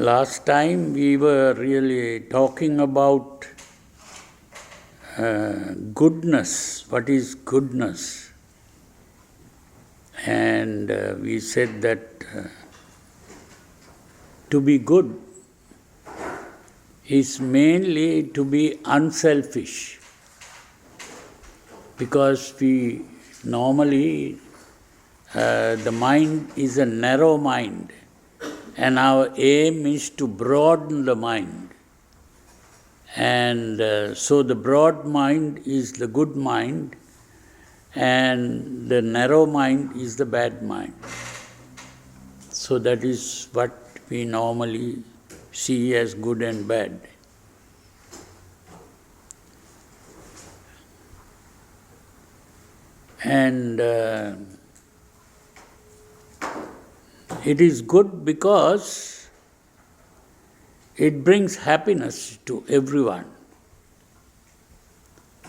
Last time we were really talking about goodness. What is goodness? And we said that to be good is mainly to be unselfish, because we normally the mind is a narrow mind, and our aim is to broaden the mind. And so the broad mind is the good mind, and the narrow mind is the bad mind. So that is what we normally see as good and bad. And it is good because it brings happiness to everyone.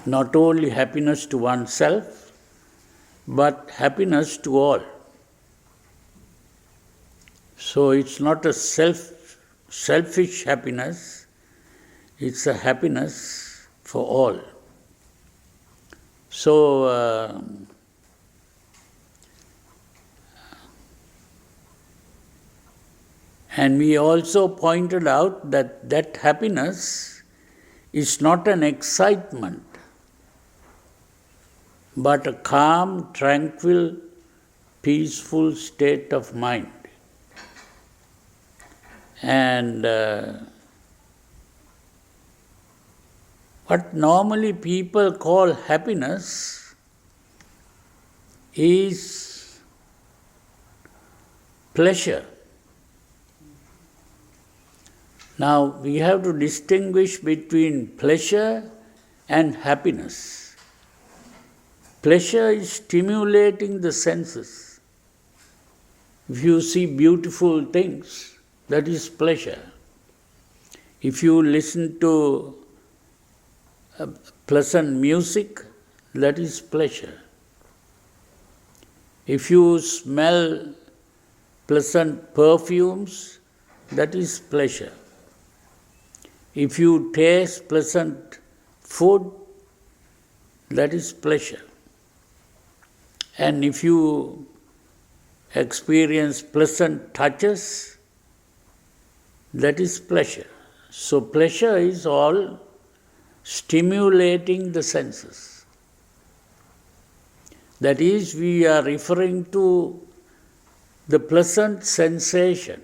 Not only happiness to oneself, but happiness to all. So it's not a selfish happiness, it's a happiness for all. So and we also pointed out that that happiness is not an excitement, but a calm, tranquil, peaceful state of mind. And what normally people call happiness is pleasure. Now, we have to distinguish between pleasure and happiness. Pleasure is stimulating the senses. If you see beautiful things, that is pleasure. If you listen to pleasant music, that is pleasure. If you smell pleasant perfumes, that is pleasure. If you taste pleasant food, that is pleasure. And if you experience pleasant touches, that is pleasure. So pleasure is all stimulating the senses. That is, we are referring to the pleasant sensation.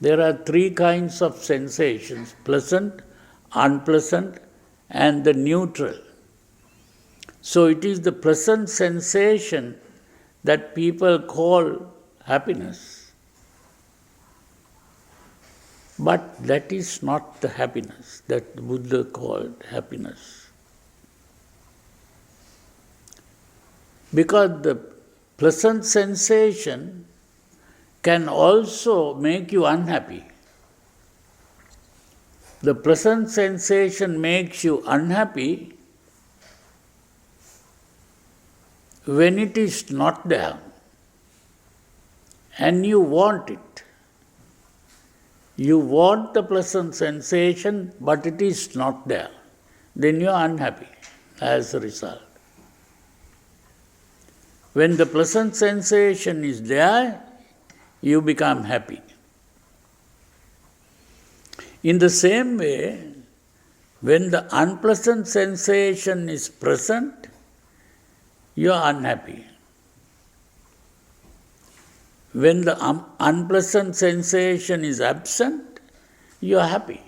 There are three kinds of sensations: pleasant, unpleasant, and the neutral. So it is the pleasant sensation that people call happiness. But that is not the happiness that Buddha called happiness. Because the pleasant sensation can also make you unhappy. The pleasant sensation makes you unhappy when it is not there and you want it. You want the pleasant sensation, but it is not there. Then you are unhappy as a result. When the pleasant sensation is there, you become happy. In the same way, when the unpleasant sensation is present, you are unhappy. When the unpleasant sensation is absent, you are happy.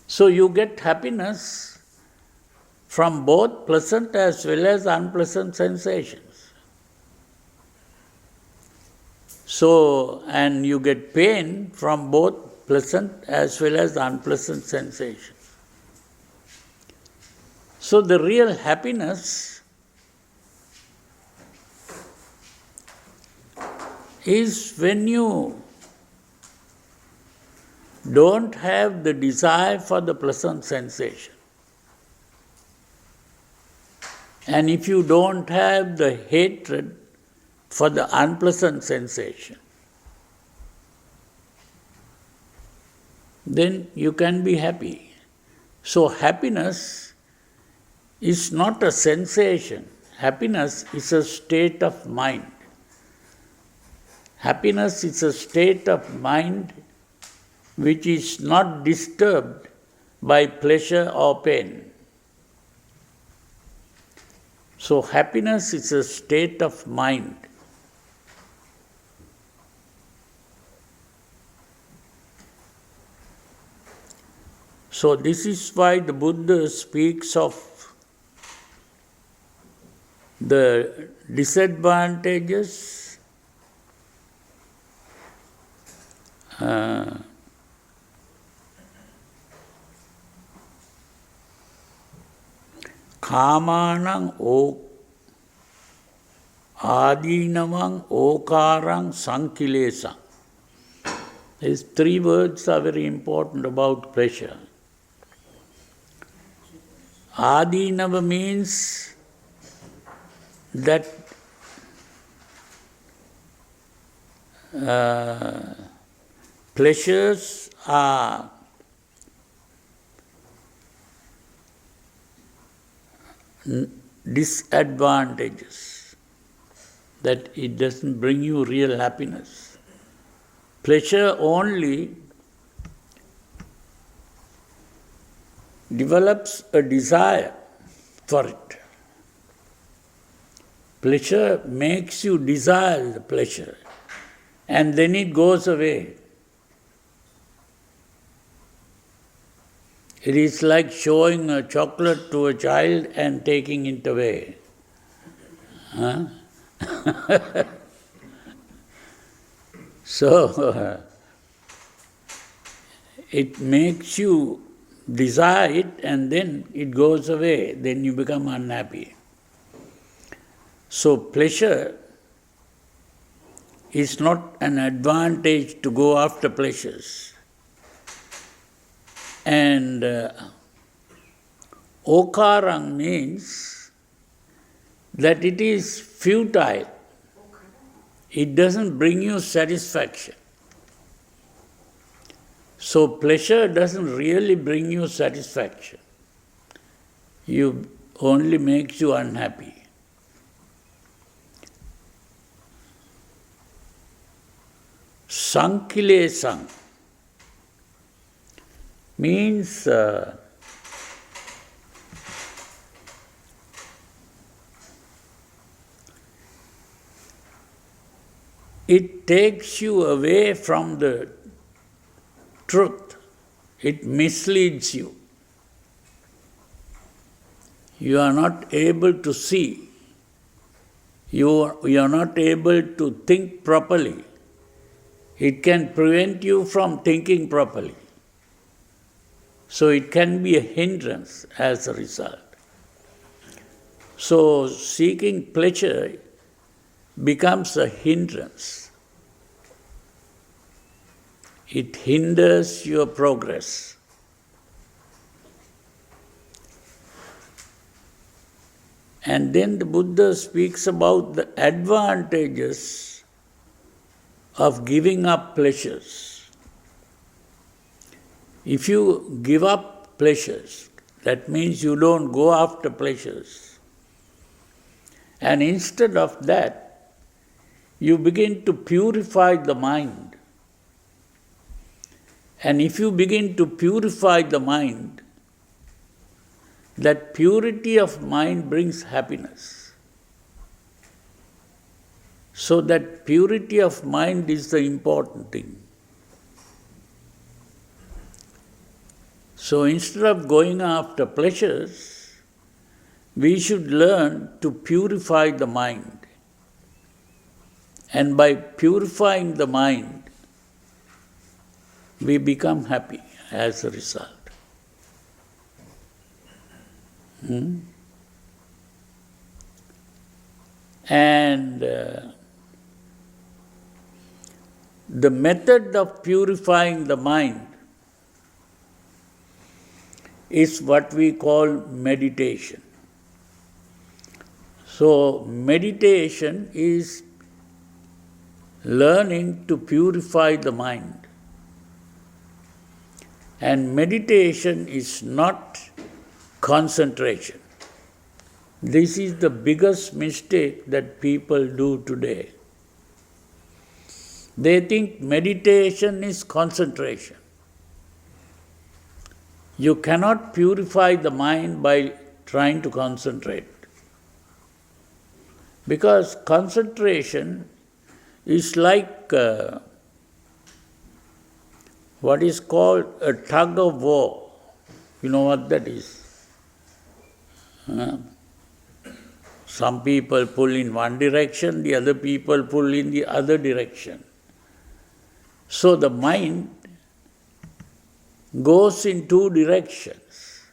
So you get happiness from both pleasant as well as unpleasant sensations. So, and you get pain from both pleasant as well as unpleasant sensations. So the real happiness is when you don't have the desire for the pleasant sensation. And if you don't have the hatred for the unpleasant sensation. then you can be happy. So happiness is not a sensation. Happiness is a state of mind. Happiness is a state of mind which is not disturbed by pleasure or pain. So happiness is a state of mind. So this is why the Buddha speaks of the disadvantages Kamanang Adinamang Okarang Sankilesang. These three words are very important about pleasure. Adinava means that pleasures are disadvantages, that it doesn't bring you real happiness. Pleasure only develops a desire for it. Pleasure makes you desire the pleasure, and then it goes away. It is like showing a chocolate to a child and taking it away. Huh? So, it makes you desire it and then it goes away, then you become unhappy. So, pleasure is not an advantage to go after pleasures. And okarang means that it is futile. It doesn't bring you satisfaction. So pleasure doesn't really bring you satisfaction. You only makes you unhappy. Sankilesang means it takes you away from the truth. It misleads you. You are not able to see. You are not able to think properly. It can prevent you from thinking properly. So it can be a hindrance as a result. So seeking pleasure becomes a hindrance. It hinders your progress. And then the Buddha speaks about the advantages of giving up pleasures. If you give up pleasures, that means you don't go after pleasures. And instead of that, you begin to purify the mind. And if you begin to purify the mind, that purity of mind brings happiness. So that purity of mind is the important thing. So instead of going after pleasures, we should learn to purify the mind. And by purifying the mind, we become happy as a result. And the method of purifying the mind is what we call meditation. So meditation is learning to purify the mind. And meditation is not concentration. This is the biggest mistake that people do today. They think meditation is concentration. You cannot purify the mind by trying to concentrate. Because concentration is like what is called a tug of war. You know what that is? Some people pull in one direction, the other people pull in the other direction. So the mind goes in two directions,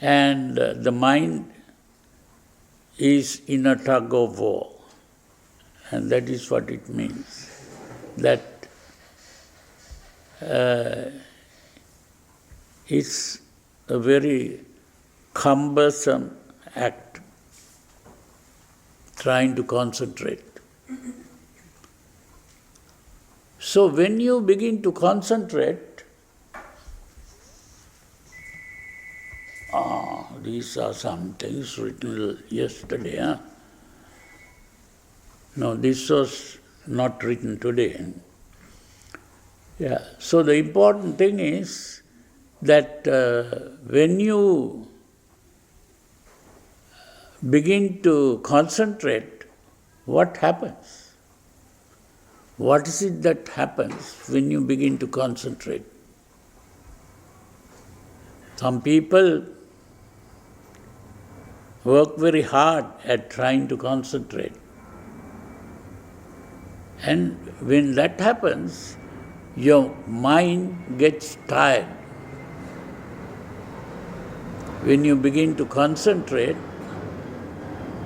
and the mind is in a tug of war. And that is what it means. That it's a very cumbersome act, trying to concentrate. So when you begin to concentrate, these are some things written yesterday. Huh? No, this was not written today. Yeah. So the important thing is that when you begin to concentrate, what happens? What is it that happens when you begin to concentrate? Some people work very hard at trying to concentrate. And when that happens, your mind gets tired. When you begin to concentrate,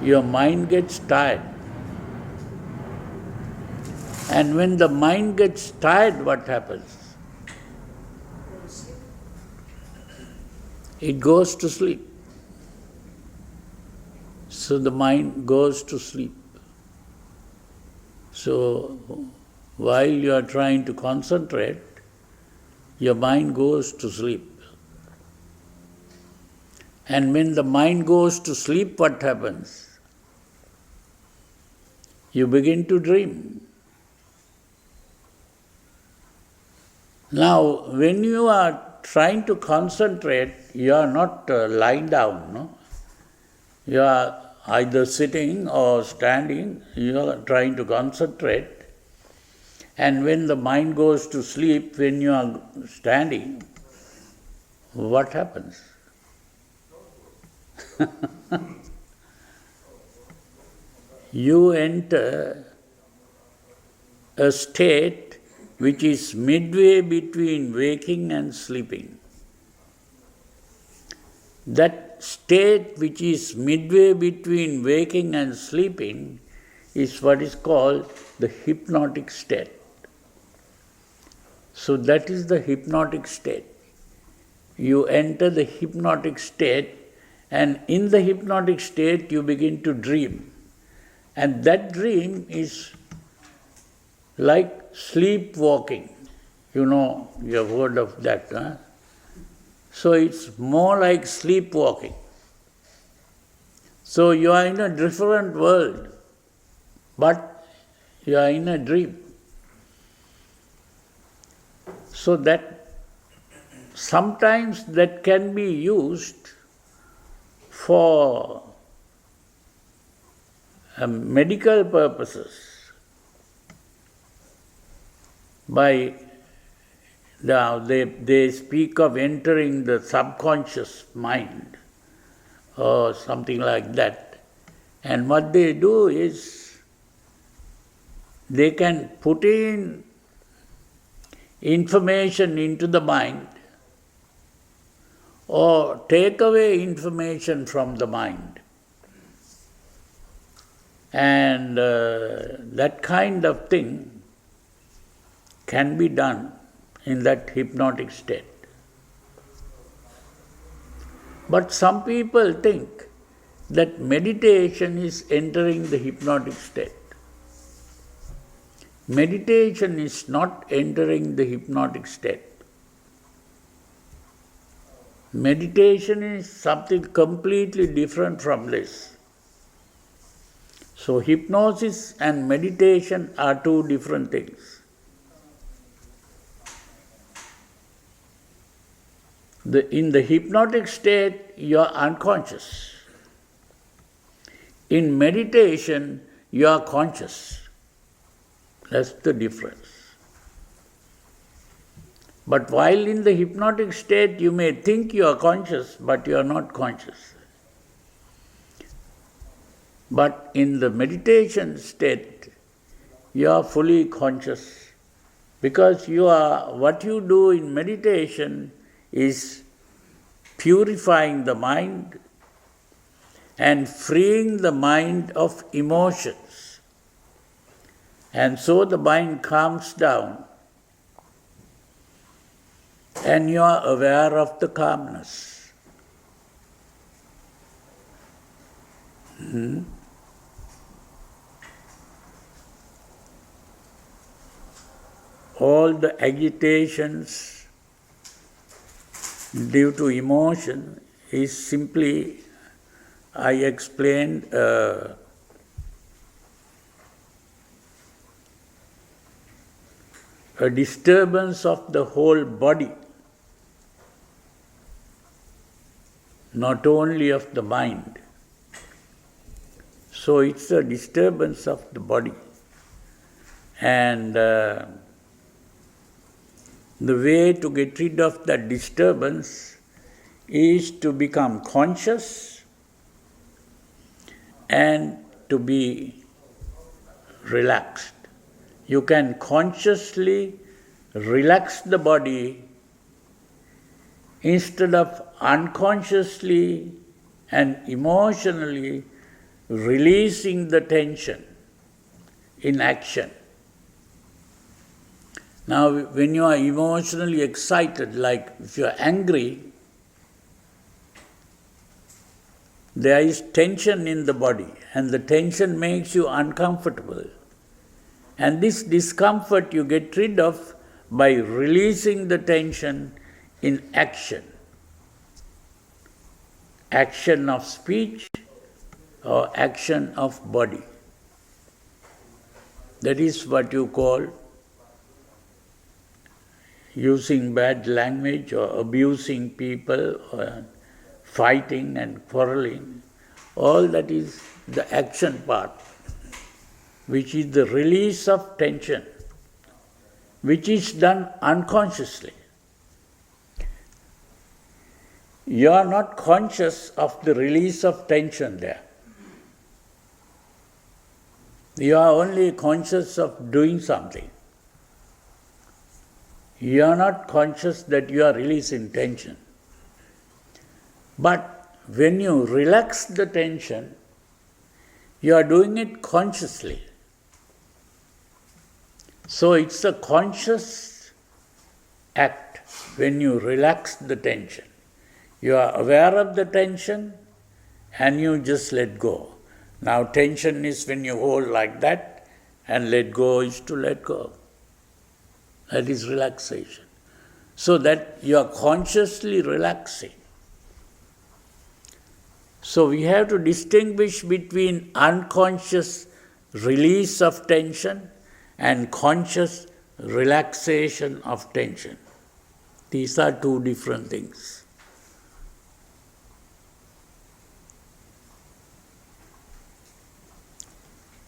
your mind gets tired. And when the mind gets tired, what happens? It goes to sleep. So the mind goes to sleep. So while you are trying to concentrate, your mind goes to sleep. And when the mind goes to sleep, what happens? You begin to dream. Now, when you are trying to concentrate, you are not lying down, no? You are either sitting or standing, you are trying to concentrate. And when the mind goes to sleep, when you are standing, what happens? You enter a state which is midway between waking and sleeping. That state which is midway between waking and sleeping is what is called the hypnotic state. So that is the hypnotic state. You enter the hypnotic state, and in the hypnotic state you begin to dream. And that dream is like sleepwalking. You know, you have heard of that, huh? So it's more like sleepwalking. So you are in a different world, but you are in a dream. So that sometimes that can be used for medical purposes. Now they speak of entering the subconscious mind or something like that. And what they do is they can put in information into the mind or take away information from the mind. And that kind of thing can be done in that hypnotic state. But some people think that meditation is entering the hypnotic state. Meditation is not entering the hypnotic state. Meditation is something completely different from this. So hypnosis and meditation are two different things. In the hypnotic state, you are unconscious. In meditation, you are conscious. That's the difference. But while in the hypnotic state, you may think you are conscious, but you are not conscious. But in the meditation state, you are fully conscious, because what you do in meditation is purifying the mind and freeing the mind of emotions. And so the mind calms down and you are aware of the calmness. All the agitations due to emotion is simply, I explained, a disturbance of the whole body, not only of the mind. So it's a disturbance of the body. And the way to get rid of that disturbance is to become conscious and to be relaxed. You can consciously relax the body instead of unconsciously and emotionally releasing the tension in action. Now, when you are emotionally excited, like if you are angry, there is tension in the body, and the tension makes you uncomfortable. And this discomfort you get rid of by releasing the tension in action. Action of speech or action of body. That is what you call using bad language or abusing people or fighting and quarreling. All that is the action part, which is the release of tension, which is done unconsciously. You are not conscious of the release of tension there. You are only conscious of doing something. You are not conscious that you are releasing tension. But when you relax the tension, you are doing it consciously. So it's a conscious act when you relax the tension. You are aware of the tension and you just let go. Now tension is when you hold like that, and let go is to let go. That is relaxation. So that you are consciously relaxing. So we have to distinguish between unconscious release of tension and conscious relaxation of tension. These are two different things.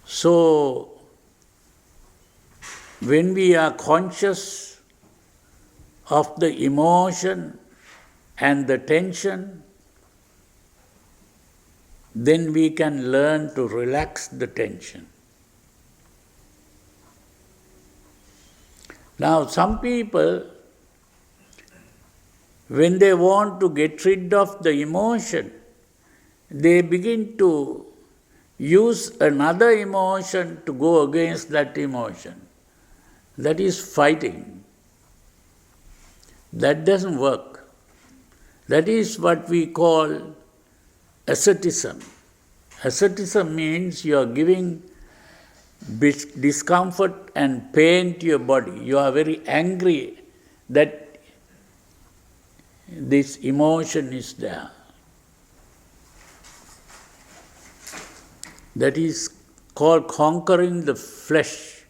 So, when we are conscious of the emotion and the tension, then we can learn to relax the tension. Now, some people, when they want to get rid of the emotion, they begin to use another emotion to go against that emotion. That is fighting. That doesn't work. That is what we call asceticism. Asceticism means you are giving discomfort and pain to your body. You are very angry that this emotion is there. That is called conquering the flesh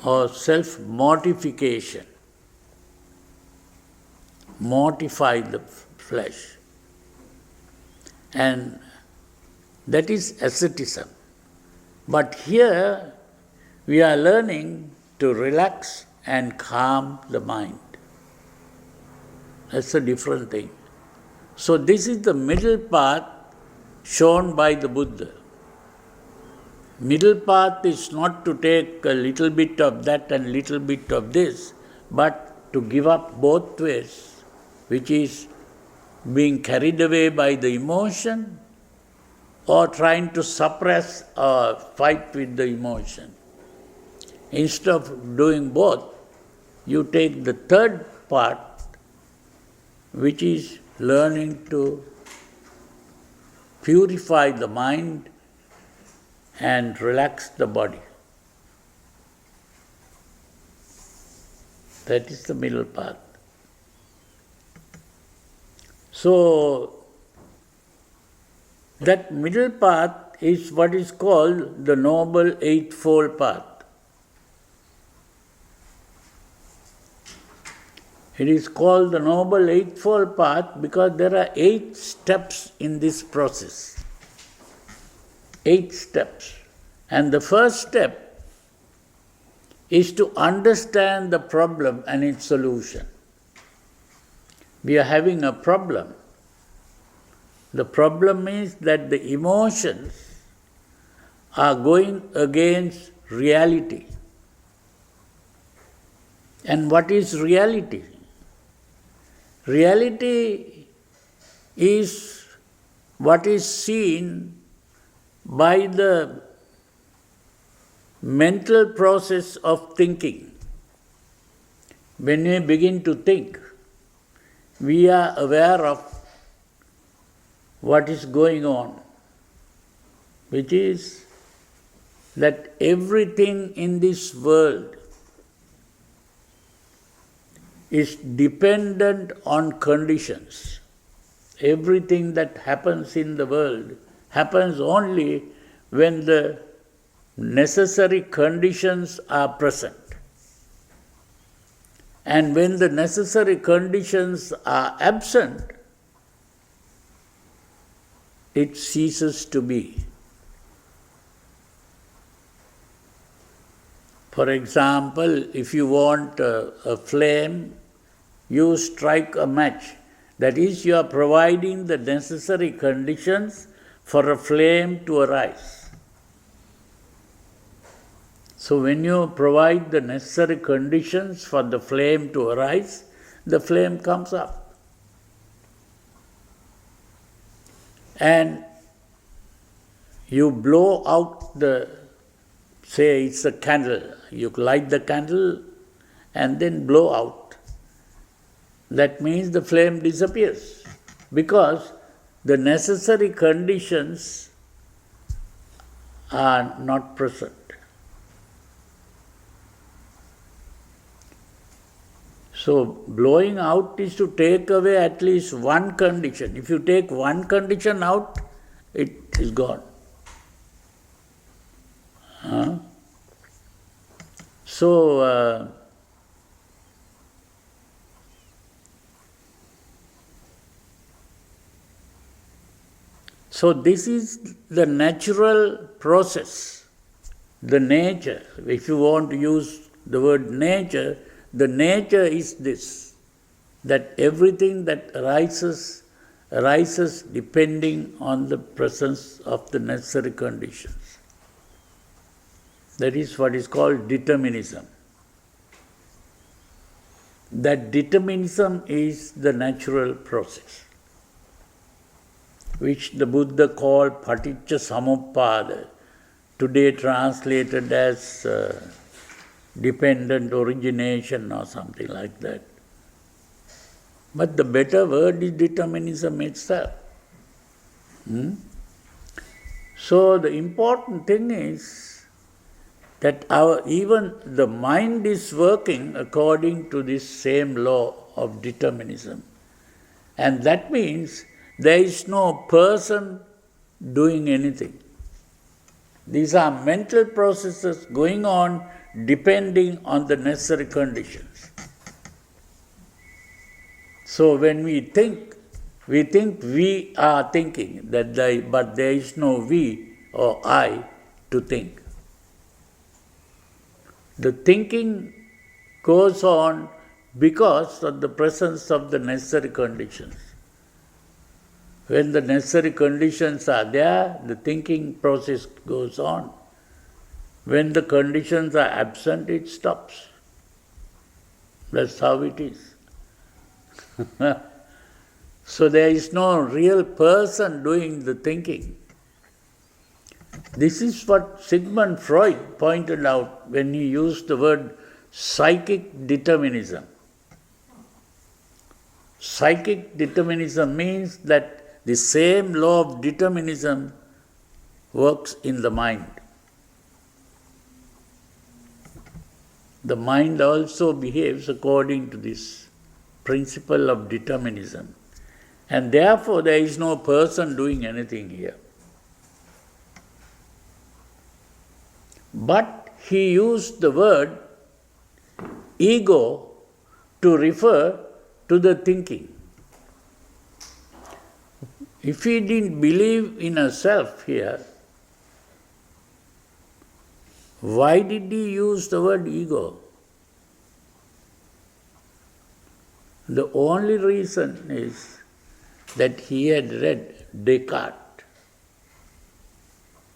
or self-mortification. Mortify the flesh. And that is asceticism. But here we are learning to relax and calm the mind. That's a different thing. So this is the middle path shown by the Buddha. Middle path is not to take a little bit of that and little bit of this, but to give up both ways, which is being carried away by the emotion or trying to suppress or fight with the emotion. Instead of doing both, you take the third part, which is learning to purify the mind and relax the body. That is the middle path. So, that middle path is what is called the Noble Eightfold Path. It is called the Noble Eightfold Path because there are 8 steps in this process. 8 steps. And the first step is to understand the problem and its solution. We are having a problem. The problem is that the emotions are going against reality. And what is reality? Reality is what is seen by the mental process of thinking. When we begin to think, we are aware of what is going on, which is that everything in this world is dependent on conditions. Everything that happens in the world happens only when the necessary conditions are present. And when the necessary conditions are absent, it ceases to be. For example, if you want a flame, you strike a match. That is, you are providing the necessary conditions for a flame to arise. So when you provide the necessary conditions for the flame to arise, the flame comes up. And you blow out say it's a candle. You light the candle and then blow out. That means the flame disappears because the necessary conditions are not present. So blowing out is to take away at least one condition. If you take one condition out, it is gone. So this is the natural process, the nature. If you want to use the word nature, the nature is this, that everything that arises depending on the presence of the necessary conditions. That is what is called determinism. That determinism is the natural process, which the Buddha called paticca samuppada, today translated as dependent origination or something like that. But the better word is determinism itself. So the important thing is that even the mind is working according to this same law of determinism. And that means there is no person doing anything. These are mental processes going on depending on the necessary conditions. So when we think we are thinking, but there is no we or I to think. The thinking goes on because of the presence of the necessary conditions. When the necessary conditions are there, the thinking process goes on. When the conditions are absent, it stops. That's how it is. So there is no real person doing the thinking. This is what Sigmund Freud pointed out when he used the word psychic determinism. Psychic determinism means that the same law of determinism works in the mind. The mind also behaves according to this principle of determinism. And therefore there is no person doing anything here. But he used the word ego to refer to the thinking. If he didn't believe in a self here, why did he use the word ego? The only reason is that he had read Descartes.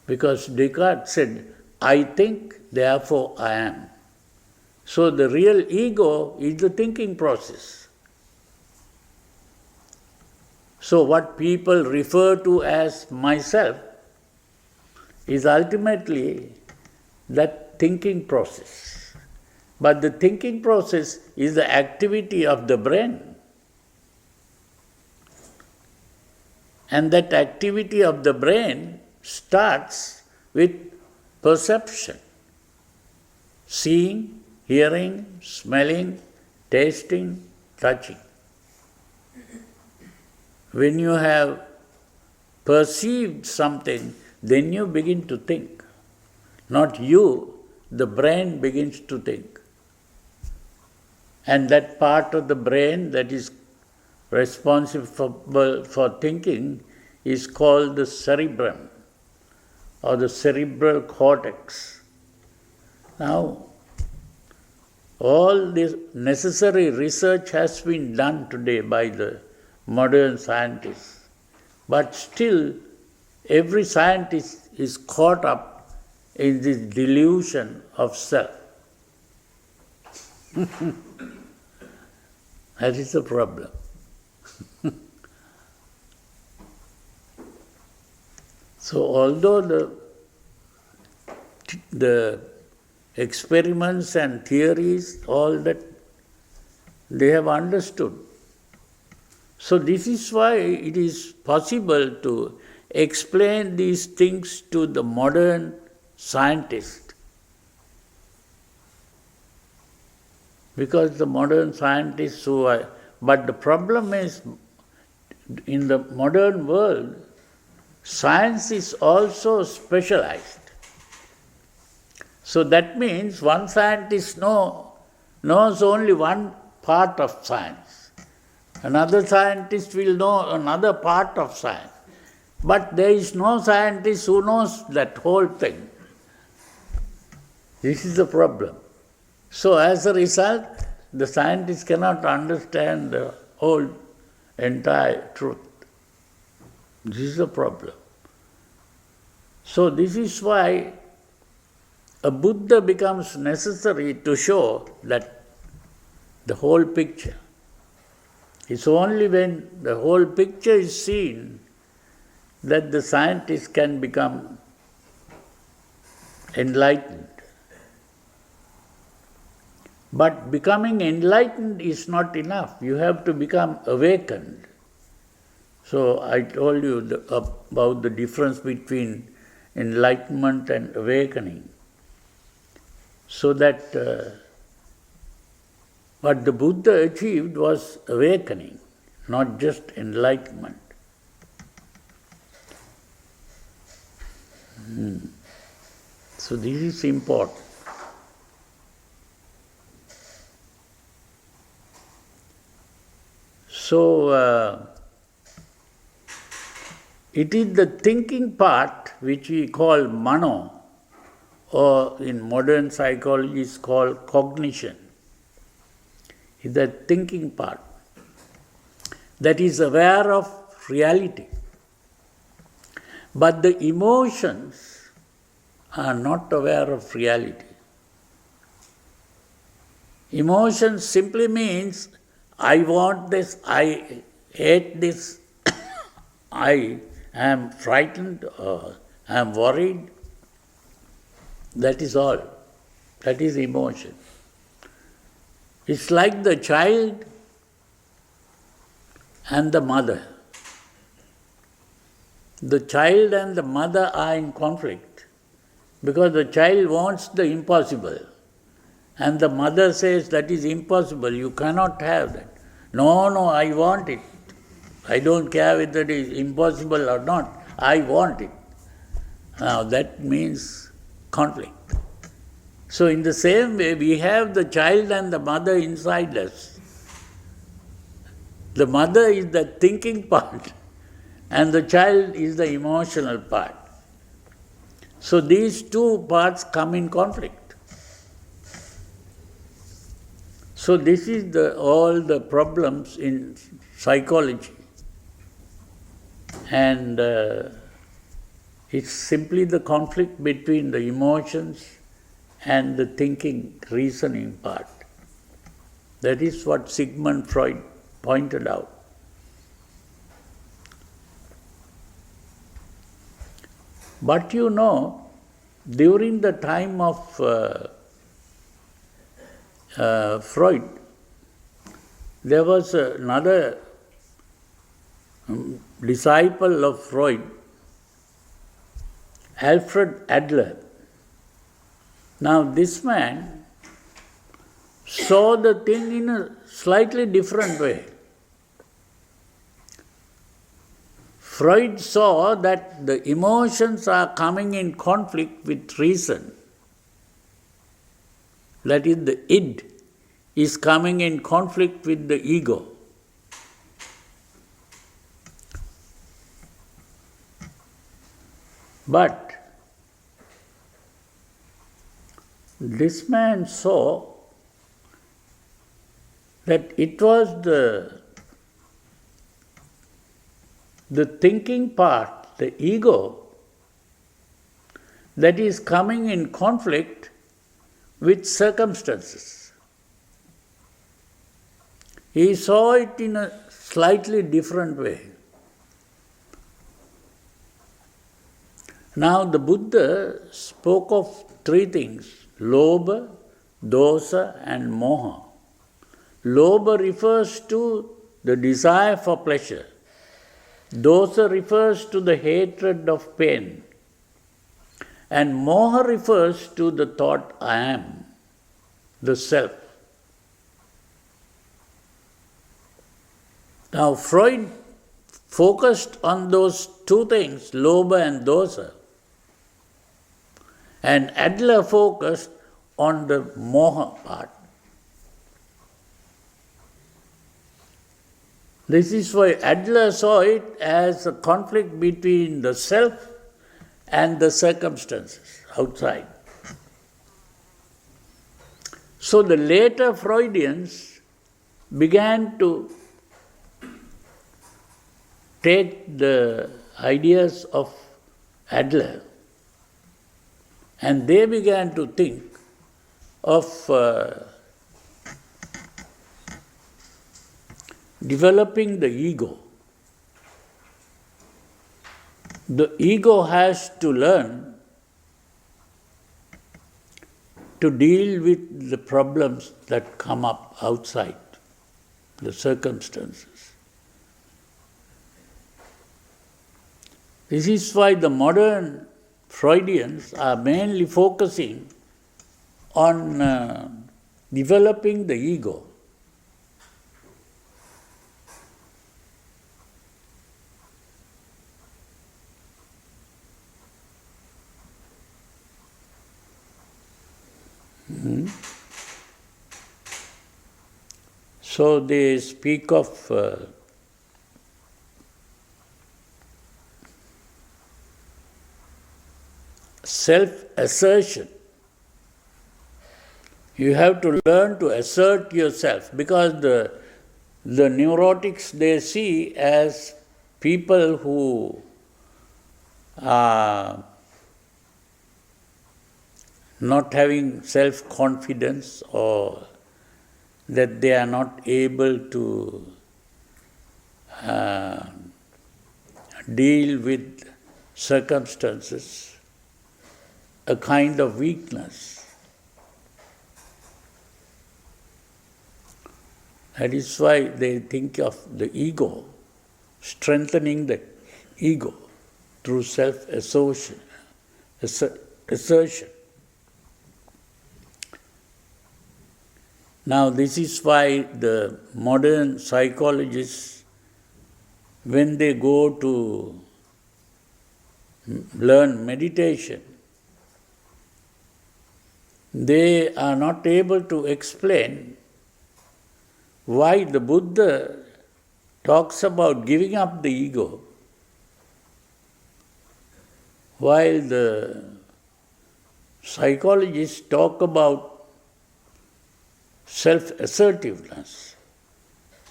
Because Descartes said, I think, therefore I am. So the real ego is the thinking process. So what people refer to as myself is ultimately that thinking process. But the thinking process is the activity of the brain. And that activity of the brain starts with perception. Seeing, hearing, smelling, tasting, touching. When you have perceived something, then you begin to think. Not you, the brain begins to think. And that part of the brain that is responsible for thinking is called the cerebrum or the cerebral cortex. Now, all this necessary research has been done today by the modern scientists. But still, every scientist is caught up in this delusion of self. That is the problem. So although the experiments and theories, all that, they have understood. So this is why it is possible to explain these things to the modern scientist. Because the modern scientists but the problem is, in the modern world, science is also specialized. So that means one scientist knows only one part of science. Another scientist will know another part of science. But there is no scientist who knows that whole thing. This is the problem. So as a result, the scientist cannot understand the whole entire truth. This is the problem. So this is why a Buddha becomes necessary to show that the whole picture. It's only when the whole picture is seen that the scientist can become enlightened. But becoming enlightened is not enough. You have to become awakened. So I told you about the difference between enlightenment and awakening. So that what the Buddha achieved was awakening, not just enlightenment. So this is important. So it is the thinking part which we call mano, or in modern psychology is called cognition. It's the thinking part that is aware of reality. But the emotions are not aware of reality. Emotions simply means I want this, I hate this, I am frightened or I am worried. That is all. That is emotion. It's like the child and the mother. The child and the mother are in conflict because the child wants the impossible and the mother says that is impossible, you cannot have that. No, I want it. I don't care whether it is impossible or not, I want it. Now that means conflict. So in the same way, we have the child and the mother inside us. The mother is the thinking part and the child is the emotional part. So these two parts come in conflict. So this is all the problems in psychology. And it's simply the conflict between the emotions and the thinking, reasoning part. That is what Sigmund Freud pointed out. But you know, during the time of Freud, there was another disciple of Freud, Alfred Adler. Now this man saw the thing in a slightly different way. Freud saw that the emotions are coming in conflict with reason. That is, the id is coming in conflict with the ego. But this man saw that it was the thinking part, the ego, that is coming in conflict with circumstances. He saw it in a slightly different way. Now the Buddha spoke of three things: lobha, dosa and moha. Lobha refers to the desire for pleasure. Dosa refers to the hatred of pain. And moha refers to the thought I am, the self. Now Freud focused on those two things, lobha and dosa. And Adler focused on the moha part. This is why Adler saw it as a conflict between the self and the circumstances outside. So the later Freudians began to take the ideas of Adler and they began to think of developing the ego. The ego has to learn to deal with the problems that come up outside, the circumstances. This is why the modern Freudians are mainly focusing on developing the ego. So they speak of self-assertion. You have to learn to assert yourself, because the neurotics they see as people who are not having self-confidence, or that they are not able to deal with circumstances, a kind of weakness. That is why they think of the ego, strengthening the ego through self-assertion. Now, this is why the modern psychologists, when they go to learn meditation, they are not able to explain why the Buddha talks about giving up the ego, while the psychologists talk about self-assertiveness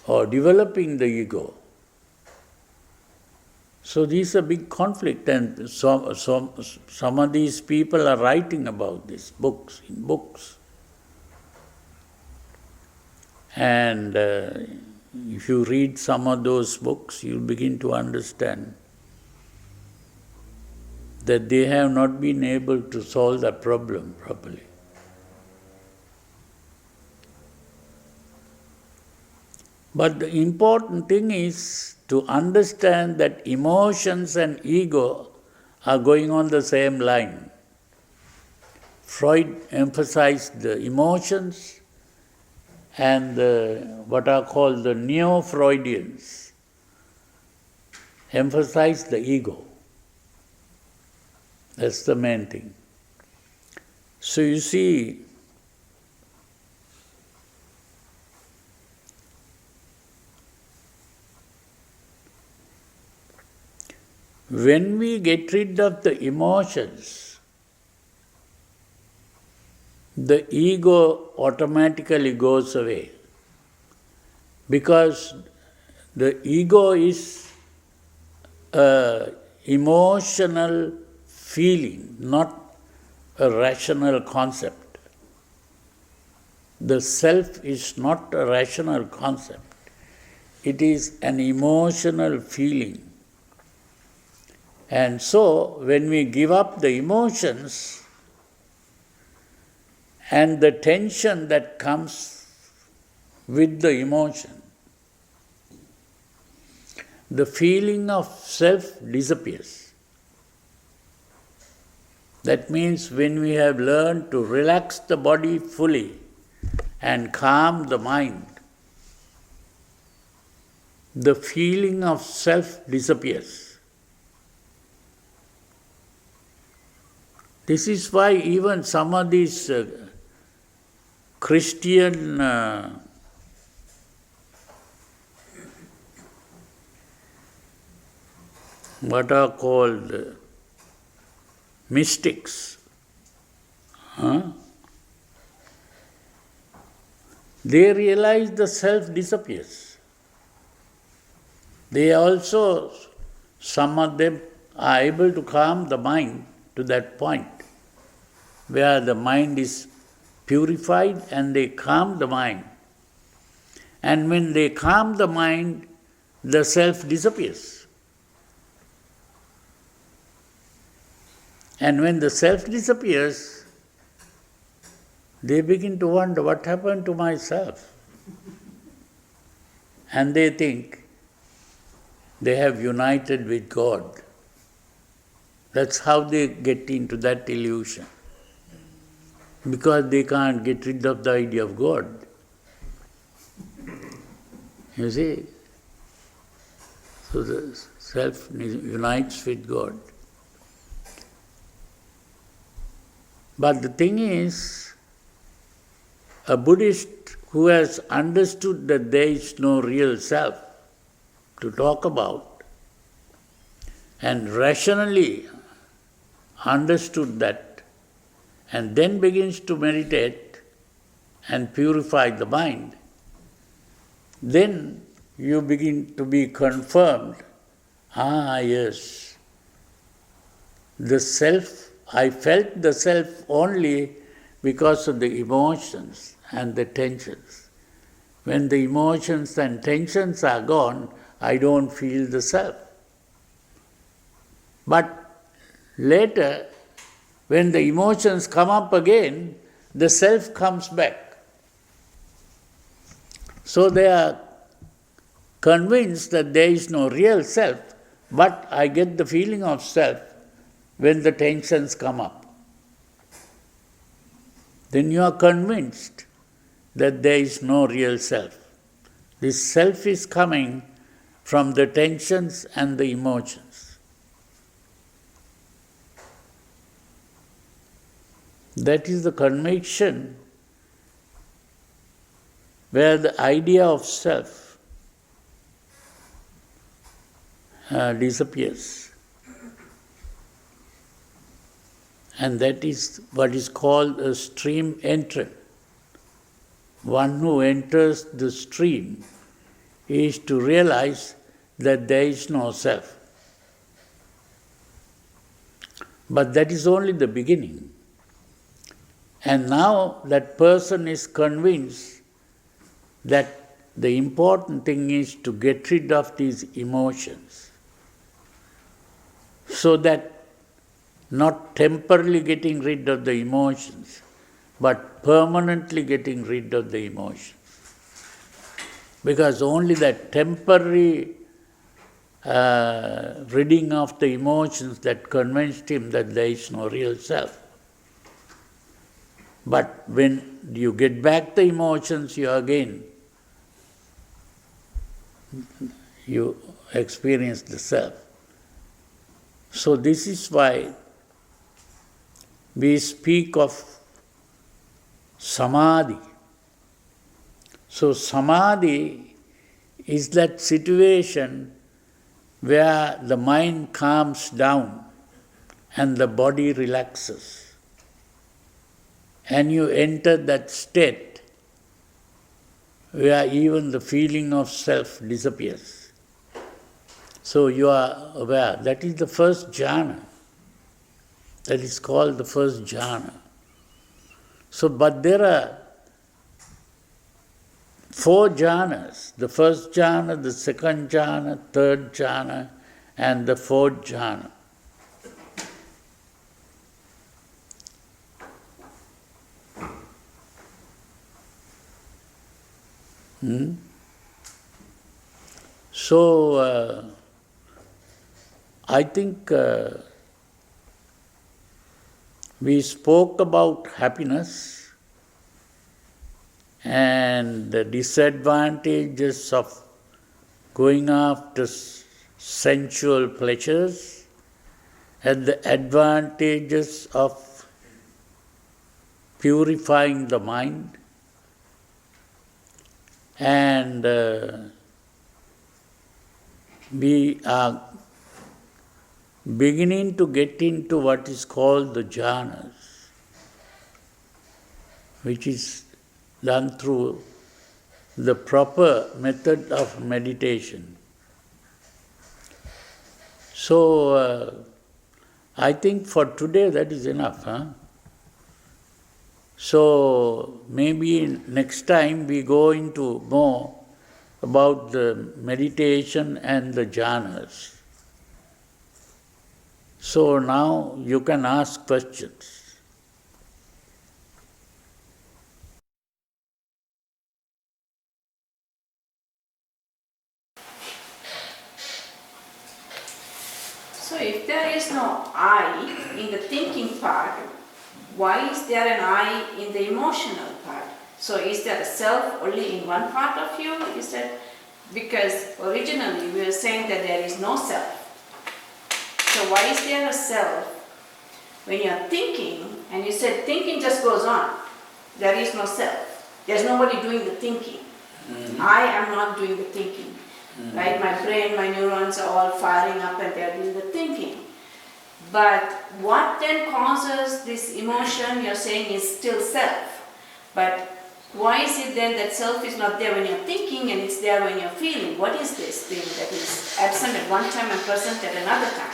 or developing the ego. So this is a big conflict, and some of these people are writing about this in books. And if you read some of those books, you'll begin to understand that they have not been able to solve the problem properly. But the important thing is to understand that emotions and ego are going on the same line. Freud emphasized the emotions, and what are called the neo-Freudians emphasize the ego. That's the main thing. So you see, when we get rid of the emotions, the ego automatically goes away, because the ego is an emotional feeling, not a rational concept. The self is not a rational concept. It is an emotional feeling. And so, when we give up the emotions and the tension that comes with the emotion, the feeling of self disappears. That means when we have learned to relax the body fully and calm the mind, the feeling of self disappears. This is why even some of these Christian what are called mystics, they realize the self disappears. They also, some of them are able to calm the mind to that point where the mind is purified and they calm the mind. And when they calm the mind, the self disappears. And when the self disappears, they begin to wonder, what happened to myself? And they think they have united with God. That's how they get into that illusion. because they can't get rid of the idea of God. You see? So the self unites with God. But the thing is, a Buddhist who has understood that there is no real self to talk about, and rationally understood that, and then begins to meditate and purify the mind, then you begin to be confirmed, yes, the self, I felt the self only because of the emotions and the tensions. When the emotions and tensions are gone, I don't feel the self. But later, when the emotions come up again, the self comes back. So they are convinced that there is no real self, but I get the feeling of self when the tensions come up. Then you are convinced that there is no real self. This self is coming from the tensions and the emotions. That is the conviction where the idea of self disappears. And that is what is called a stream entrant. One who enters the stream is to realize that there is no self. But that is only the beginning. And now that person is convinced that the important thing is to get rid of these emotions, so that not temporarily getting rid of the emotions, but permanently getting rid of the emotions. Because only that temporary ridding of the emotions that convinced him that there is no real self. But when you get back the emotions, you experience the self. So this is why we speak of samadhi. So samadhi is that situation where the mind calms down and the body relaxes. And you enter that state where even the feeling of self disappears. So you are aware. That is the first jhana. That is called the first jhana. So, but there are 4 jhanas. The first jhana, the second jhana, third jhana, and the fourth jhana. So, I think we spoke about happiness and the disadvantages of going after sensual pleasures and the advantages of purifying the mind. And we are beginning to get into what is called the jhanas, which is done through the proper method of meditation. So, I think for today that is enough. So, maybe next time we go into more about the meditation and the jhanas. So now you can ask questions. So if there is no I in the thinking part, why is there an I in the emotional part? So is there a self only in one part of you? He said, because originally we were saying that there is no self. So why is there a self when you are thinking, and you said thinking just goes on, there is no self. There's nobody doing the thinking. I am not doing the thinking. Right? My brain, my neurons are all firing up and they're doing the thinking. But what then causes this emotion you're saying is still self. But why is it then that self is not there when you're thinking and it's there when you're feeling? What is this thing that is absent at one time and present at another time?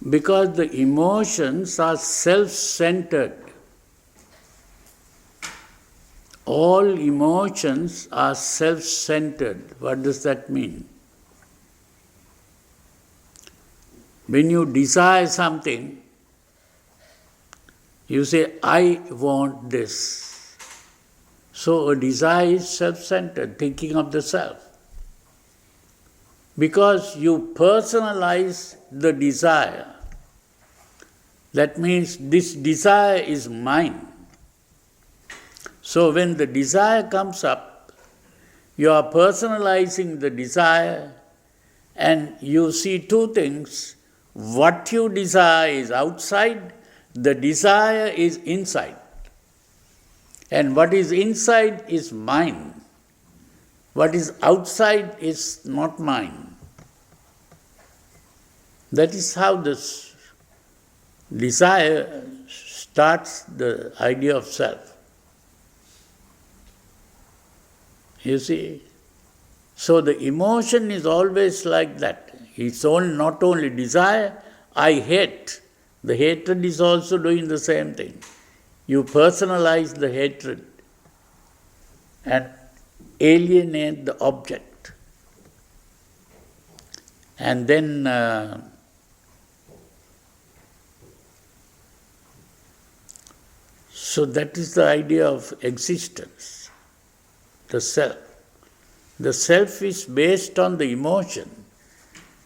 Because the emotions are self-centered. All emotions are self-centered. What does that mean? When you desire something, you say, I want this. So a desire is self-centered, thinking of the self. Because you personalize the desire, that means this desire is mine. So when the desire comes up, you are personalizing the desire and you see two things. What you desire is outside, the desire is inside. And what is inside is mine. What is outside is not mine. That is how this desire starts the idea of self. You see? So the emotion is always like that. It's not only desire, I hate. The hatred is also doing the same thing. You personalize the hatred and alienate the object. And then so that is the idea of existence, the self. The self is based on the emotion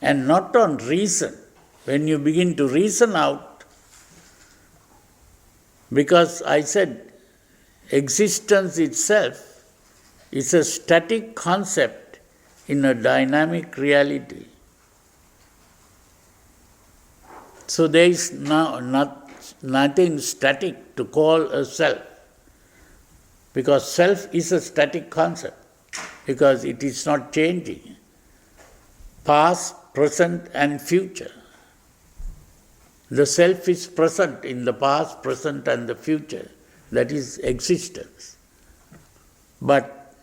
and not on reason. When you begin to reason out, because I said existence itself is a static concept in a dynamic reality. So there is nothing static to call a self, because self is a static concept, because it is not changing. Past, present and future. The self is present in the past, present and the future. That is existence. But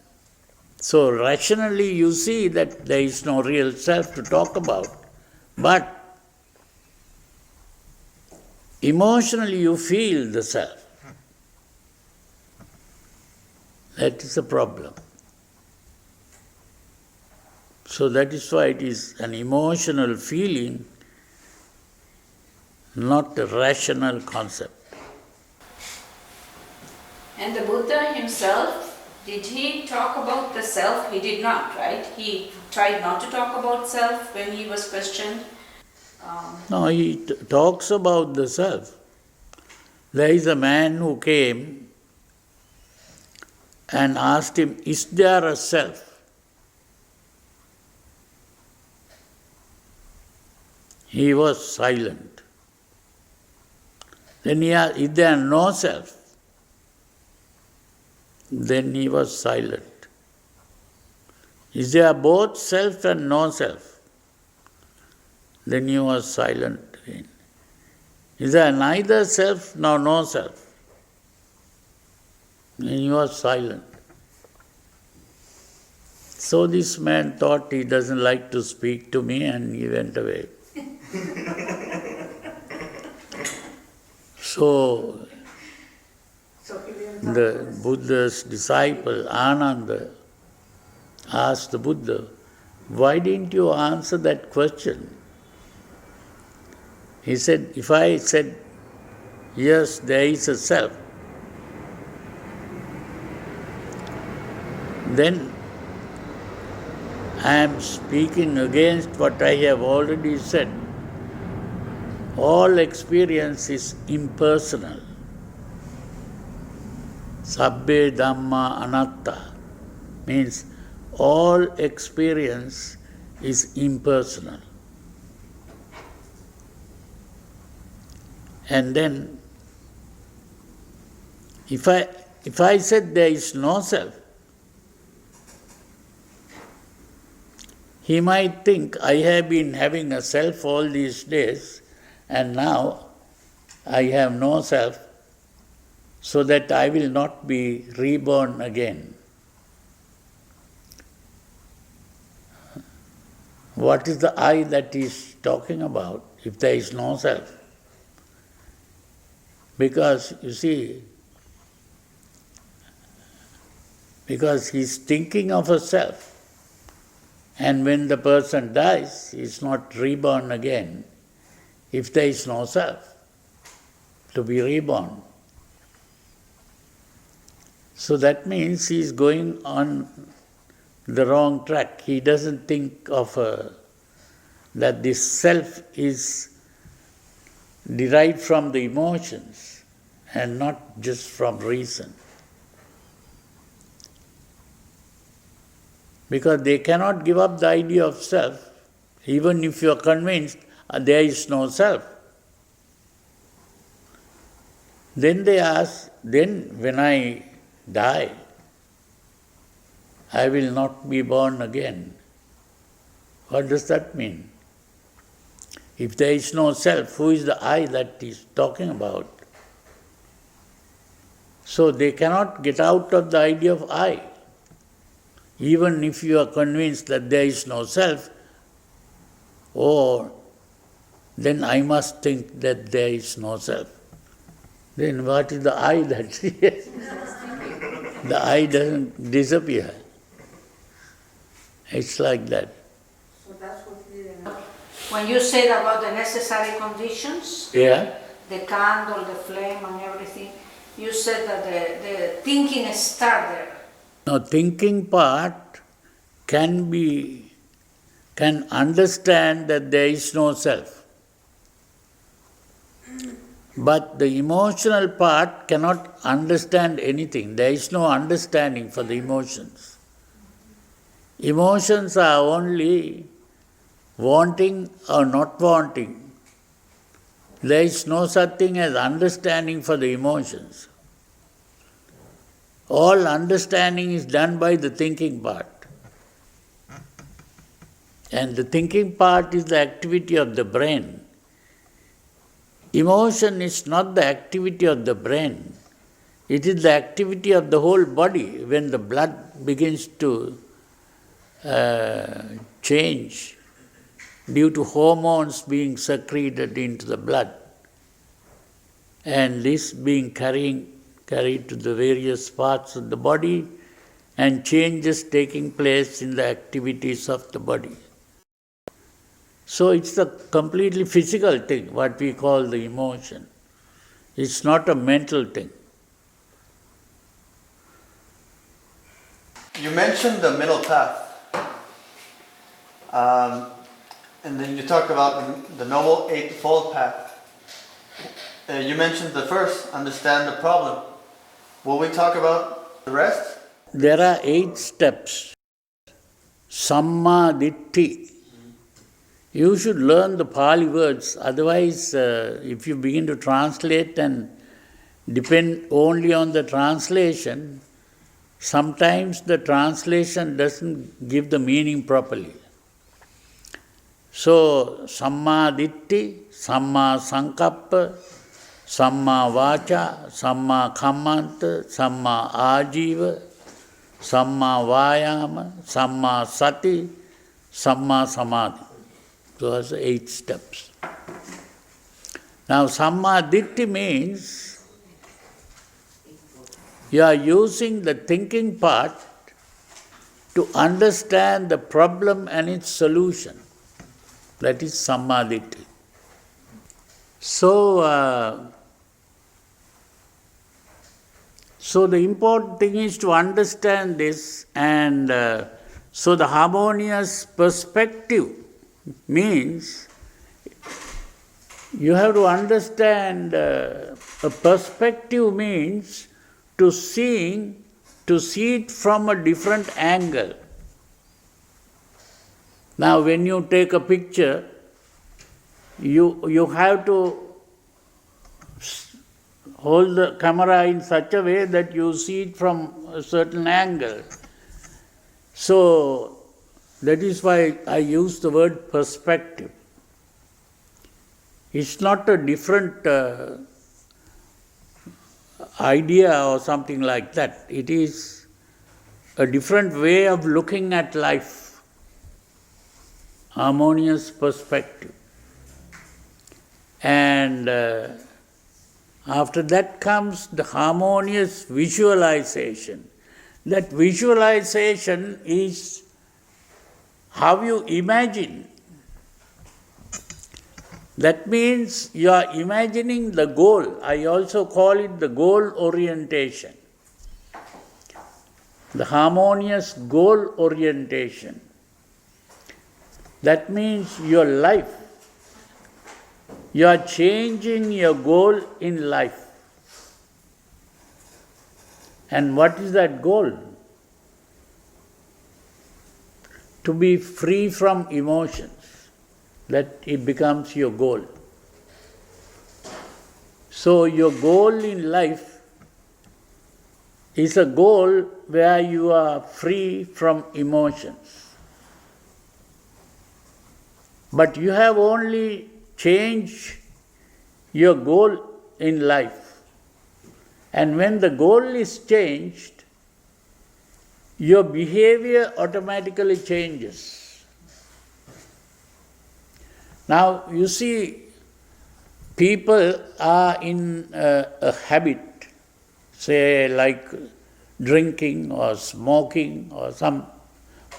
so rationally you see that there is no real self to talk about. But emotionally you feel the self. That is the problem. So that is why it is an emotional feeling, not a rational concept. And the Buddha himself, did he talk about the self? He did not, right? He tried not to talk about self when he was questioned. No, he talks about the self. There is a man who came and asked him, is there a self? He was silent. Then he asked, is there no self? Then he was silent. Is there both self and no self? Then he was silent again. Is there neither self nor no self? Then he was silent. So this man thought he doesn't like to speak to me and he went away. So the Buddha's disciple Ananda asked the Buddha, why didn't you answer that question? He said, if I said, yes, there is a self, then I am speaking against what I have already said. all experience is impersonal. Sabbe Dhamma Anatta means all experience is impersonal. And then, if I said there is no self, he might think I have been having a self all these days and now I have no self, so that I will not be reborn again. What is the I that he is talking about if there is no self? Because, you see, because he is thinking of a self, and when the person dies, he is not reborn again if there is no self to be reborn. So that means he is going on the wrong track. He doesn't think of that this self is derived from the emotions and not just from reason. Because they cannot give up the idea of self, even if you are convinced there is no self. Then they ask, then when I die, I will not be born again. What does that mean? If there is no self, who is the I that he is talking about? So they cannot get out of the idea of I. Even if you are convinced that there is no self, then I must think that there is no self. Then what is the I that the I doesn't disappear. It's like that. So that's what we did. When you said about the necessary conditions, Yeah? the candle, the flame and everything, you said that the thinking started. Now, thinking part can understand that there is no self. But the emotional part cannot understand anything. There is no understanding for the emotions. Emotions are only wanting or not wanting. There is no such thing as understanding for the emotions. All understanding is done by the thinking part. And the thinking part is the activity of the brain. Emotion is not the activity of the brain. It is the activity of the whole body. When the blood begins to change due to hormones being secreted into the blood, and this being carried to the various parts of the body, and changes taking place in the activities of the body. So it's a completely physical thing, what we call the emotion. It's not a mental thing. You mentioned the middle path. And then you talk about the Noble Eightfold Path. You mentioned the first, understand the problem. Will we talk about the rest? There are 8 steps. Samma Ditti. You should learn the Pali words, otherwise if you begin to translate and depend only on the translation, sometimes the translation doesn't give the meaning properly. So, Samma Ditti, Samma Sankappa, Samma Vacha, Samma Kammanta, Samma Ajiva, Samma Vayama, Samma Sati, Samma Samadhi. Those are 8 steps. Now, Samma Ditti means you are using the thinking part to understand the problem and its solution. That is Samma Ditti. So the important thing is to understand this, and so the harmonious perspective means You have to understand a perspective means to see it from a different angle. Now, when you take a picture, you have to hold the camera in such a way that you see it from a certain angle. So, that is why I use the word perspective. It's not a different idea or something like that. It is a different way of looking at life. Harmonious perspective. And after that comes the harmonious visualization. That visualization is how you imagine. That means you are imagining the goal. I also call it the goal orientation. The harmonious goal orientation. That means your life. You are changing your goal in life. And what is that goal? To be free from emotions. That it becomes your goal. So your goal in life is a goal where you are free from emotions. But you have only changed your goal in life. And when the goal is changed, your behavior automatically changes. Now, you see, people are in a habit, say like drinking or smoking or some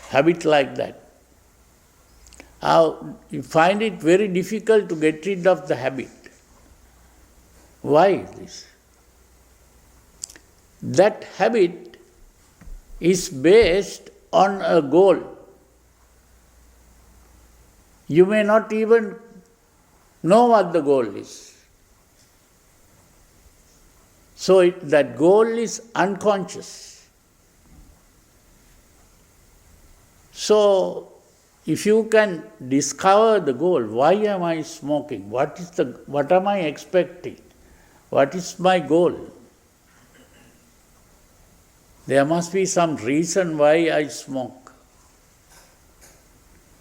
habit like that. Now, you find it very difficult to get rid of the habit. Why this? That habit is based on a goal. You may not even know what the goal is. So that goal is unconscious. So if you can discover the goal, why am I smoking? What am I expecting? What is my goal? There must be some reason why I smoke.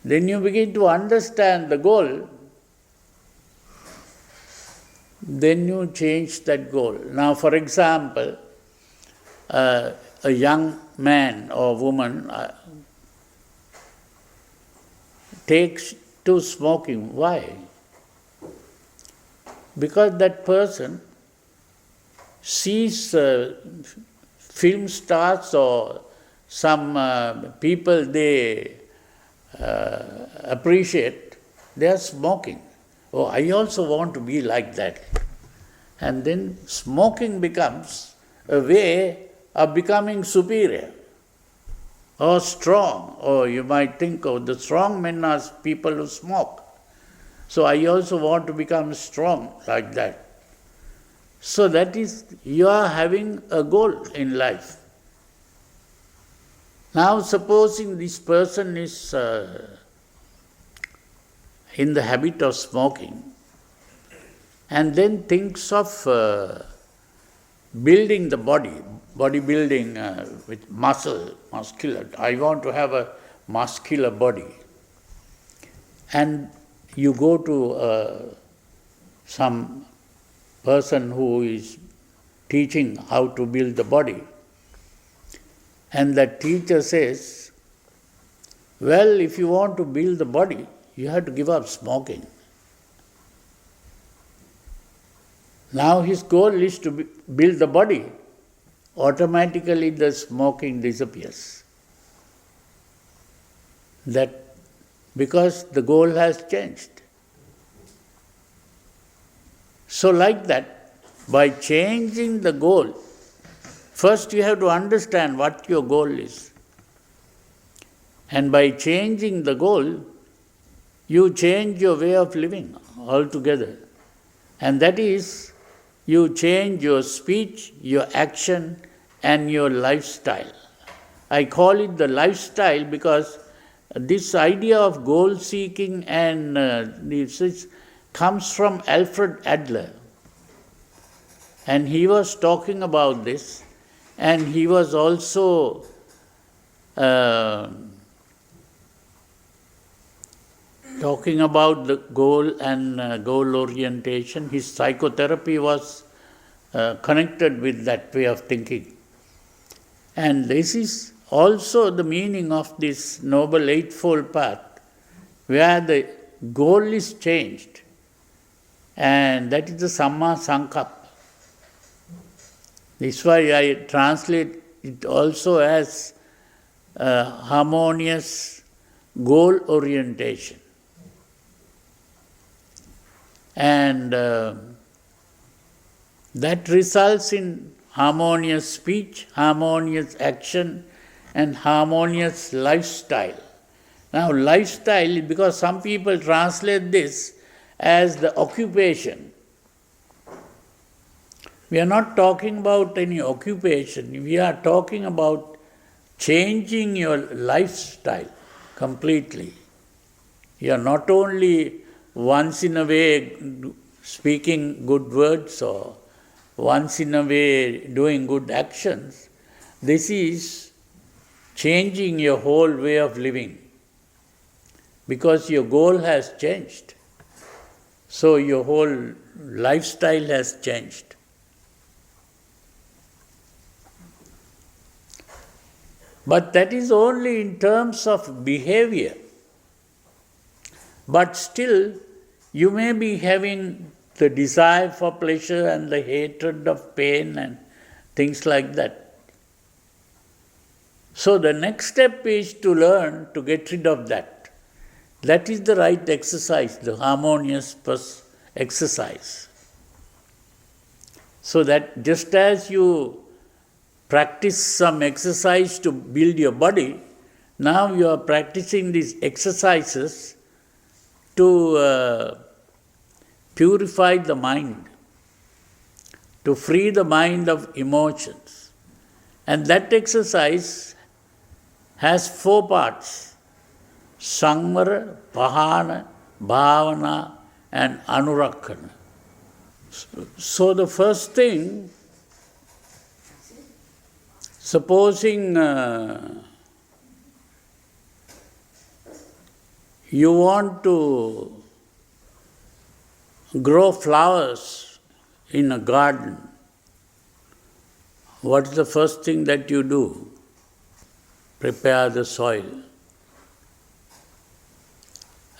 Then you begin to understand the goal, then you change that goal. Now, for example, a young man or woman takes to smoking. Why? Because that person sees film stars or some people they appreciate, they are smoking. Oh, I also want to be like that. And then smoking becomes a way of becoming superior or strong. Or you might think, oh, the strong men are people who smoke. So I also want to become strong like that. So that is, you are having a goal in life. Now, supposing this person is in the habit of smoking and then thinks of building the bodybuilding with muscular. I want to have a muscular body. And you go to some person who is teaching how to build the body. And that teacher says, well, if you want to build the body, you have to give up smoking. Now his goal is to build the body. Automatically the smoking disappears. That because the goal has changed. So like that, by changing the goal, first you have to understand what your goal is. And by changing the goal, you change your way of living altogether. And that is, you change your speech, your action, and your lifestyle. I call it the lifestyle because this idea of goal seeking and this comes from Alfred Adler. And he was talking about this, and he was also talking about the goal and goal orientation. His psychotherapy was connected with that way of thinking. And this is also the meaning of this Noble Eightfold Path, where the goal is changed, and that is the Samma Sankappa. This is why I translate it also as harmonious goal orientation. And that results in harmonious speech, harmonious action, and harmonious lifestyle. Now, lifestyle, because some people translate this as the occupation. We are not talking about any occupation. We are talking about changing your lifestyle completely. You are not only once in a way speaking good words or once in a way doing good actions. This is changing your whole way of living because your goal has changed. So your whole lifestyle has changed. But that is only in terms of behavior. But still, you may be having the desire for pleasure and the hatred of pain and things like that. So the next step is to learn to get rid of that. That is the right exercise, the harmonious exercise. So that just as you practice some exercise to build your body, now you are practicing these exercises to purify the mind, to free the mind of emotions. And that exercise has 4 parts: Samvara, Pahana, Bhavana, and Anurakkhana. So the first thing, supposing you want to grow flowers in a garden, what is the first thing that you do? Prepare the soil.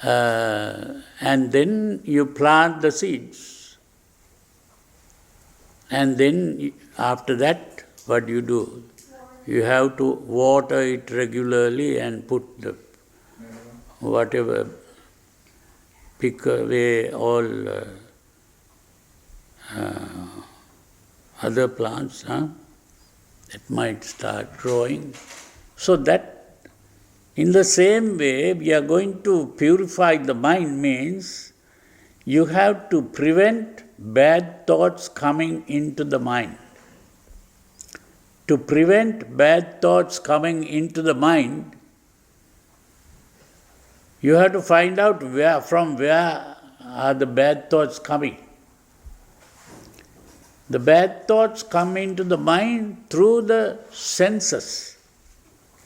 And then you plant the seeds. And then after that, what do you do? You have to water it regularly and put the whatever, pick away all other plants that might start growing. So that in the same way, we are going to purify the mind means you have to prevent bad thoughts coming into the mind. To prevent bad thoughts coming into the mind, you have to find out from where are the bad thoughts coming. The bad thoughts come into the mind through the senses,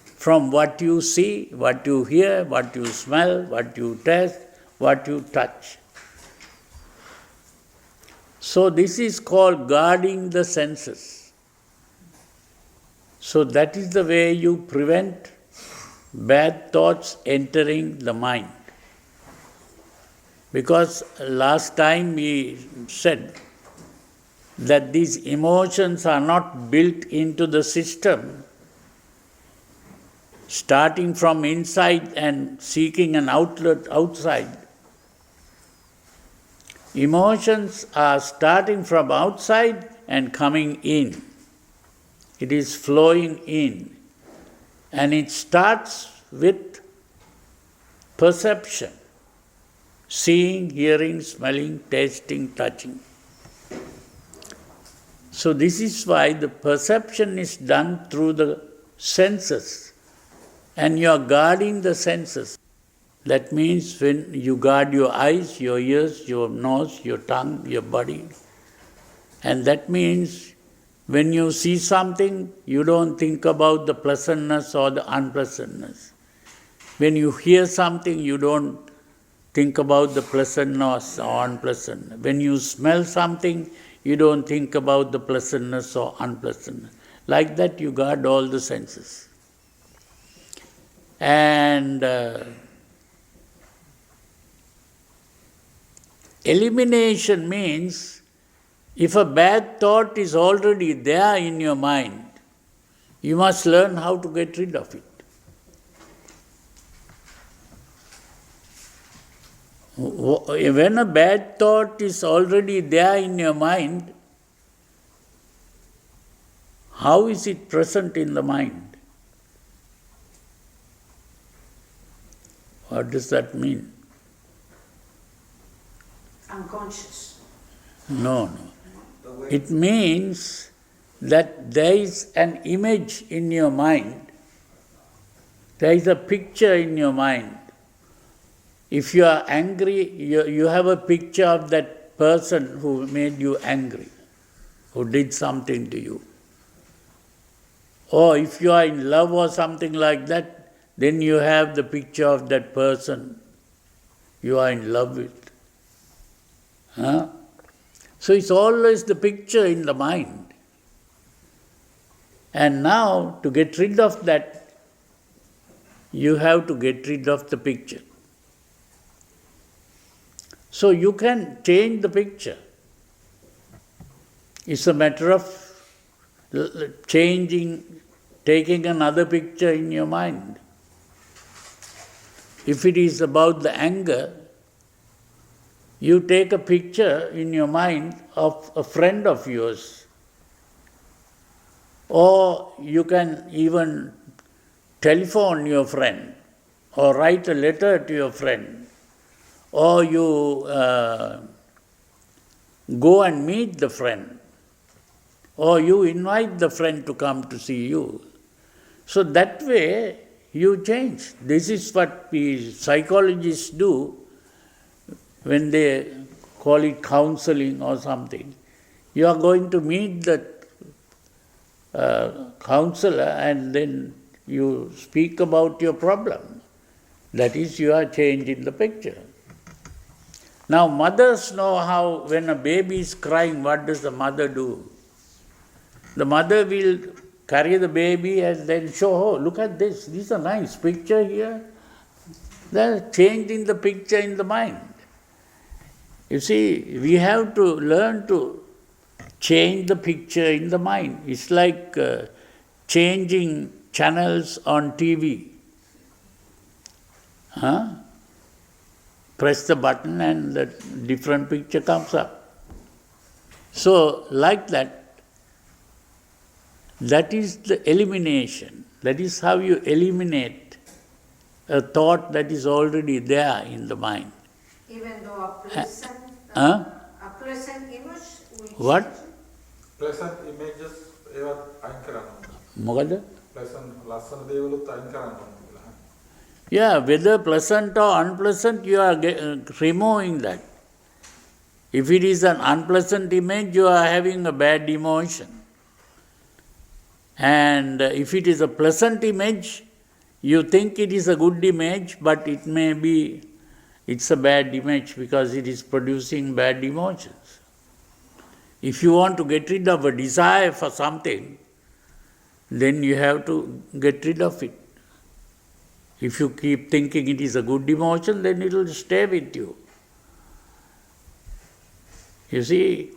from what you see, what you hear, what you smell, what you taste, what you touch. So this is called guarding the senses. So that is the way you prevent bad thoughts entering the mind. Because last time we said that these emotions are not built into the system, starting from inside and seeking an outlet outside. Emotions are starting from outside and coming in. It is flowing in. And it starts with perception. seeing, hearing, smelling, tasting, touching. So this is why the perception is done through the senses, and you are guarding the senses. That means when you guard your eyes, your ears, your nose, your tongue, your body, and that means when you see something, you don't think about the pleasantness or the unpleasantness. When you hear something, you don't think about the pleasantness or unpleasantness. When you smell something, you don't think about the pleasantness or unpleasantness. Like that, you guard all the senses. And elimination means if a bad thought is already there in your mind, you must learn how to get rid of it. When a bad thought is already there in your mind, how is it present in the mind? What does that mean? Unconscious. No. It means that there is an image in your mind. There is a picture in your mind. If you are angry, you have a picture of that person who made you angry, who did something to you. Or if you are in love or something like that, then you have the picture of that person you are in love with. Huh? So it's always the picture in the mind. And now, to get rid of that, you have to get rid of the picture. So you can change the picture. It's a matter of changing, taking another picture in your mind. If it is about the anger, you take a picture in your mind of a friend of yours. Or you can even telephone your friend, or write a letter to your friend. Or you go and meet the friend, or you invite the friend to come to see you. So that way you change. This is what we psychologists do when they call it counseling or something. You are going to meet the counselor and then you speak about your problem. That is, you are changing the picture. Now, mothers know how, when a baby is crying, what does the mother do? The mother will carry the baby and then show, oh, look at this. This is a nice picture here. They are changing the picture in the mind. You see, we have to learn to change the picture in the mind. It's like changing channels on TV. Huh? Press the button and the different picture comes up. So, like that, that is the elimination. That is how you eliminate a thought that is already there in the mind. Even though a pleasant, a pleasant image will What? change. pleasant images ඒවත් අයින් කරන්න ඕනේ. මොකද? pleasant ලස්සන දේවලුත් අයින් කරන්න ඕනේ කියලා. Yeah, whether pleasant or unpleasant, you are removing that. If it is an unpleasant image, you are having a bad emotion. And if it is a pleasant image, you think it is a good image, but it may be, it's a bad image because it is producing bad emotions. If you want to get rid of a desire for something, then you have to get rid of it. If you keep thinking it is a good emotion, then it will stay with you. You see,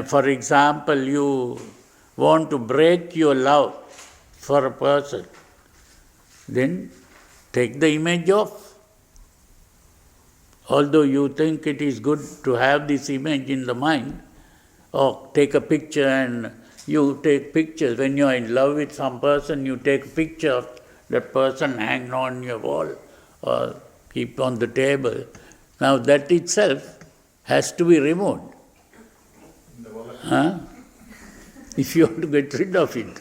for example, you want to break your love for a person, then take the image off. Although you think it is good to have this image in the mind, or take a picture, and you take pictures. When you are in love with some person, you take a picture of that person, hang on your wall or keep on the table. Now that itself has to be removed. Huh? If you want to get rid of it.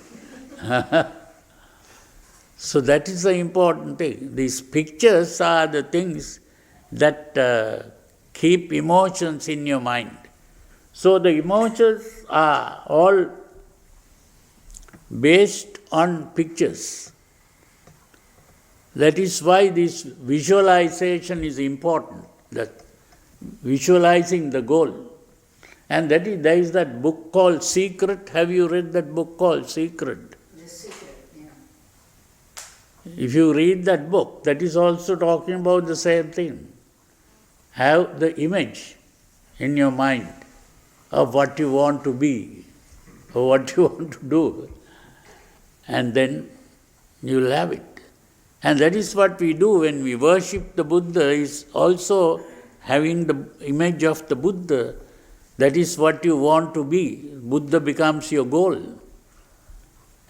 So that is the important thing. These pictures are the things that keep emotions in your mind. So the emotions are all based on pictures. That is why this visualization is important, that visualizing the goal. And there is that book called Secret. Have you read that book called Secret? The secret, yeah. If you read that book, that is also talking about the same thing. Have the image in your mind of what you want to be or what you want to do, and then you will have it. And that is what we do when we worship the Buddha, is also having the image of the Buddha. That is what you want to be. Buddha becomes your goal.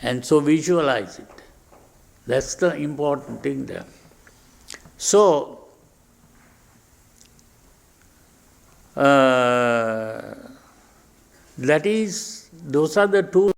And so visualize it. That's the important thing there. So, those are the two